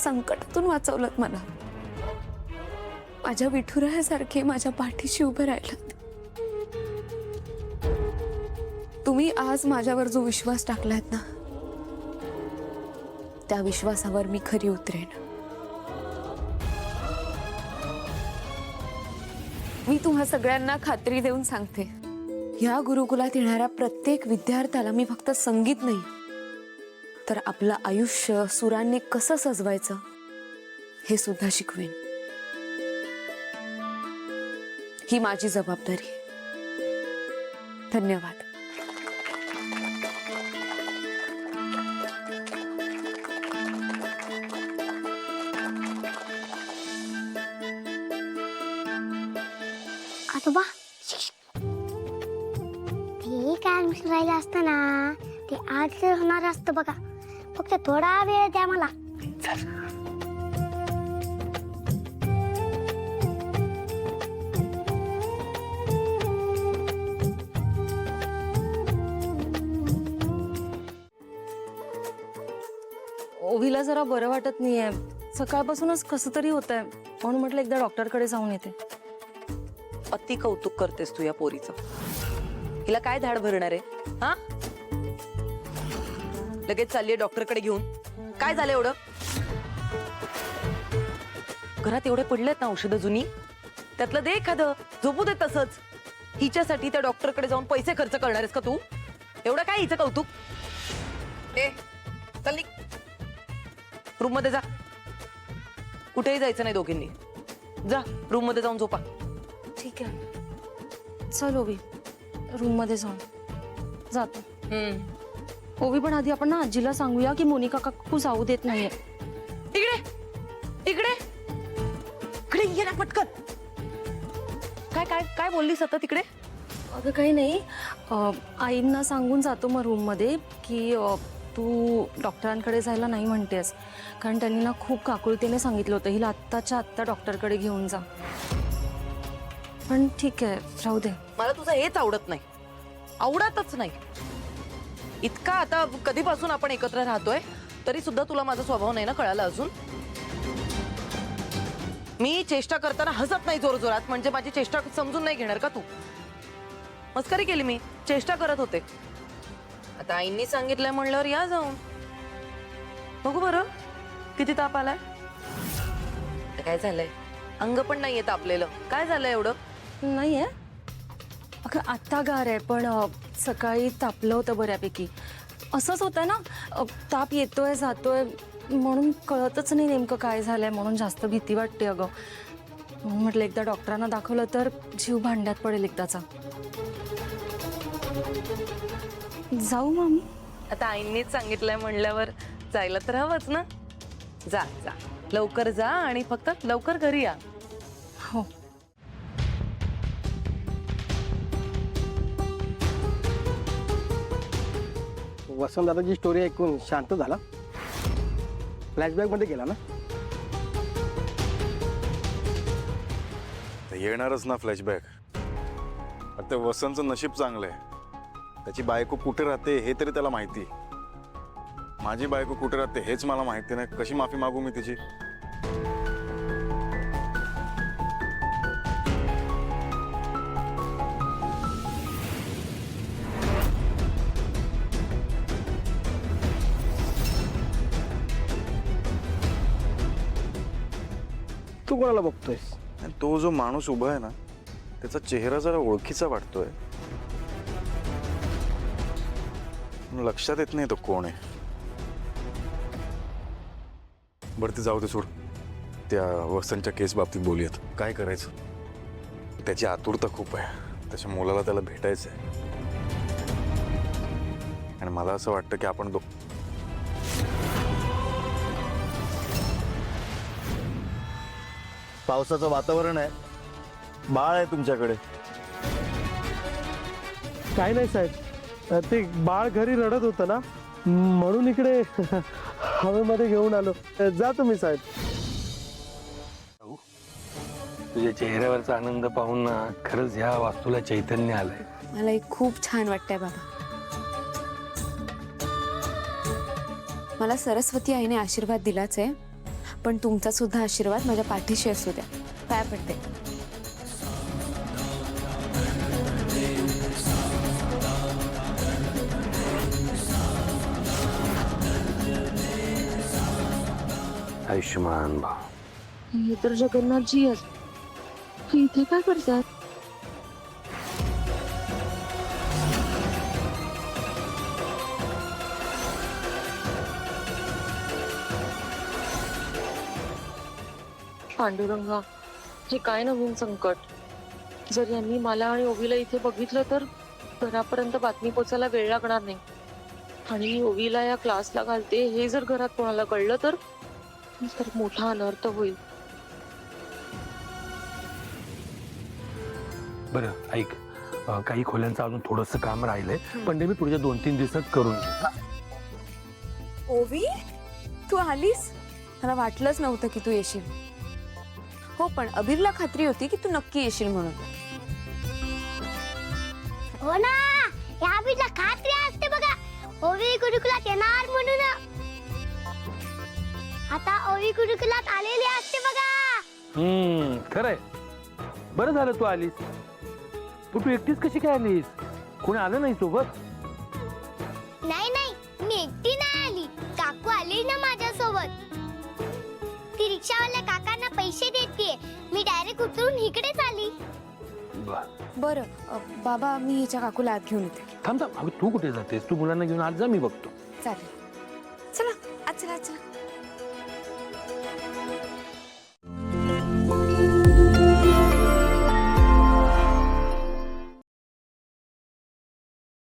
संकटातून वाचवलं मला। माझ्या विठुरायासारखे माझ्या पाठीशी उभे राहिलात। तुम्ही आज माझ्यावर जो विश्वास टाकलात ना, त्या विश्वासावर मी खरी उतरेन। मी तुम्हा सगळ्यांना खात्री देऊन सांगते, या गुरुकुलात येणाऱ्या प्रत्येक विद्यार्थ्याला मी फक्त संगीत नाही तर आपलं आयुष्य सुरांनी कसं सजवायचं हे सुद्धा शिकवेन। ही माझी जबाबदारी। धन्यवाद। आजोबा, ते काय ऍडमिशन राहिलं असतं ना, ते आज होणार असतं बघा। फक्त थोडा वेळ द्या मला। ओवीला जरा बरं वाटत नाहीये, सकाळपासूनच कसं तरी होतंय, म्हणून म्हटलं एकदा डॉक्टरकडे जाऊन येते। अति कौतुक करतेस तू या पोरीचं। हिला काय धाड भरणार आहे हा? लगेच चाललीये डॉक्टरकडे घेऊन। काय झालं एवढं? घरात एवढे पडलेत ना औषधं जुनी, त्यातलं दे एखादं, झोपू दे तसंच। हिच्यासाठी त्या डॉक्टरकडे जाऊन पैसे खर्च करणार आहेस का तू? एवढं काय हिचं कौतुक? ए चल निघ, रूम मध्ये जा। कुठेही जायचं नाही दोघींनी, जा रूम मध्ये जाऊन झोपा। ठीक आहे, चल ओवी, रूम मध्ये जाऊन जातो। ओवी पण आधी आपण ना आजीला सांगूया की मोनिका काकू जाऊ देत नाहीये। इकडे इकडे इकडे ये ना पटकन। काय काय काय बोलली सतत इकडे? अगं काही नाही, आईंना सांगून जातो मग रूम मध्ये की तू डॉक्टरांकडे जायला नाही म्हणतेस, कारण त्यांनी ना खूप काकुळतीने सांगितलं होतं हिला आत्ताच्या आत्ता डॉक्टरकडे घेऊन जा। पण ठीक आहे, राहू दे। मला तुझं हेच आवडत नाही, आवडतच नाही। इतका आता कधीपासून आपण एकत्र राहतोय तरी सुद्धा तुला माझा स्वभाव नाही ना कळाला अजून? मी चेष्टा करताना हसत नाही जोर जोरात, म्हणजे माझी चेष्टा समजून नाही घेणार का तू? मस्करी केली, मी चेष्टा करत होते। आता आईंनी सांगितलंय म्हणल्यावर या जाऊन। बघू बरं किती ताप आलाय। काय झालंय? अंग पण नाहीये तापलेलं, काय झालंय एवढं? नाहीये अगं, आत्ता गार आहे, पण सकाळी तापलं होतं बऱ्यापैकी। असंच होतं ना, ताप येतोय जातोय म्हणून कळतच नाही नेमकं काय झालंय, म्हणून जास्त भीती वाटते अगं। म्हणून म्हटलं एकदा डॉक्टरांना दाखवलं तर जीव भांड्यात पडेल एकदाचा। जाऊ मामी? आता आईंनीच सांगितलंय म्हणल्यावर जायला तर हवंच ना। जा जा लवकर जा आणि फक्त लवकर घरी या। हो। वसंत दादाची स्टोरी ऐकून शांत झाला? फ्लॅशबॅक मध्ये गेला ना? येणारच ना फ्लॅशबॅक। आता वसंतचं नशीब चांगलं आहे, त्याची बायको कुठे राहते हे तरी त्याला माहिती। माझी बायको कुठे राहते हेच मला माहिती नाही, कशी माफी मागू मी तिची? तू कोणाला बघतोयस? आणि तो जो माणूस उभा आहे ना, त्याचा चेहरा जरा ओळखीचा वाटतोय, लक्षात येत नाही तो कोण आहे। बरं ते जाऊ दे, सोड। त्या वसंतच्या केस बाबतीत बोलूयात। काय करायचं? त्याची आतुरता खूप आहे, त्याच्या मुलाला त्याला भेटायचं आहे, आणि मला असं वाटतं की आपण पावसाचं वातावरण आहे, बाळ आहे तुमच्याकडे? काय नाही साहेब, ते बाळ घरी रडत होतं ना, म्हणून इकडे हवेमध्ये घेऊन आलो। जा तुम्ही साहेब। तुझ्या चेहऱ्यावरचा आनंद पाहून ना खरंच ह्या वास्तूला चैतन्य आलंय। मलाही खूप छान वाटतंय बाबा। मला सरस्वती आईने आशीर्वाद दिलाच आहे, पण तुमचा सुद्धा आशीर्वाद माझ्या पाठीशी असू द्या. पाया पडते. आयुष्यमान भाव. हे तर जगन्नाथजी आहेत. इथे काय करतात? पांडुरंगा, हे काय नवीन संकट. जर यांनी मला आणि ओवीला इथे बघितलं तर घरापर्यंत बातमी पोचायला वेळ लागणार नाही. आणि मी ओवीला या क्लासला घालते हे जर घरात कोणाला कळलं तर मोठा अनर्थ होईल. बरं ऐक, काही खोल्यांचं अजून थोडंसं काम राहिलंय, पण ते मी पुढच्या 2-3 दिवसात करून घेईन. ओवी, तू आलीस? मला वाटलंच नव्हतं की तू येशील. हो, पण अबीरला खात्री होती की तू नक्की येशील म्हणून. हो ना, या बीला खात्री असते बघा ओवी गुरुकुलात येणार म्हणून. आता ओवी गुरुकुलात आलेली असते बघा. खरंय. बरं झालं तू आलीस. तू एकटीच कशी काय आलीस? कोणी आलं नाही सोबत? नाही नाही, मी एकटी नाही आली, काकू आली ना माझ्यासोबत. ती रिक्षावाल्या काकांना पैसे देते, मी डायरेक्ट उतरून इकडेच आली. बरं बाबा, मी हिच्या काकूला आत घेऊन येते. थांब थांब, अगं तू कुठे जातेस? तू मुलांना घेऊन आज जा, मी बघतो. चालेल, चला आज चला आज चला.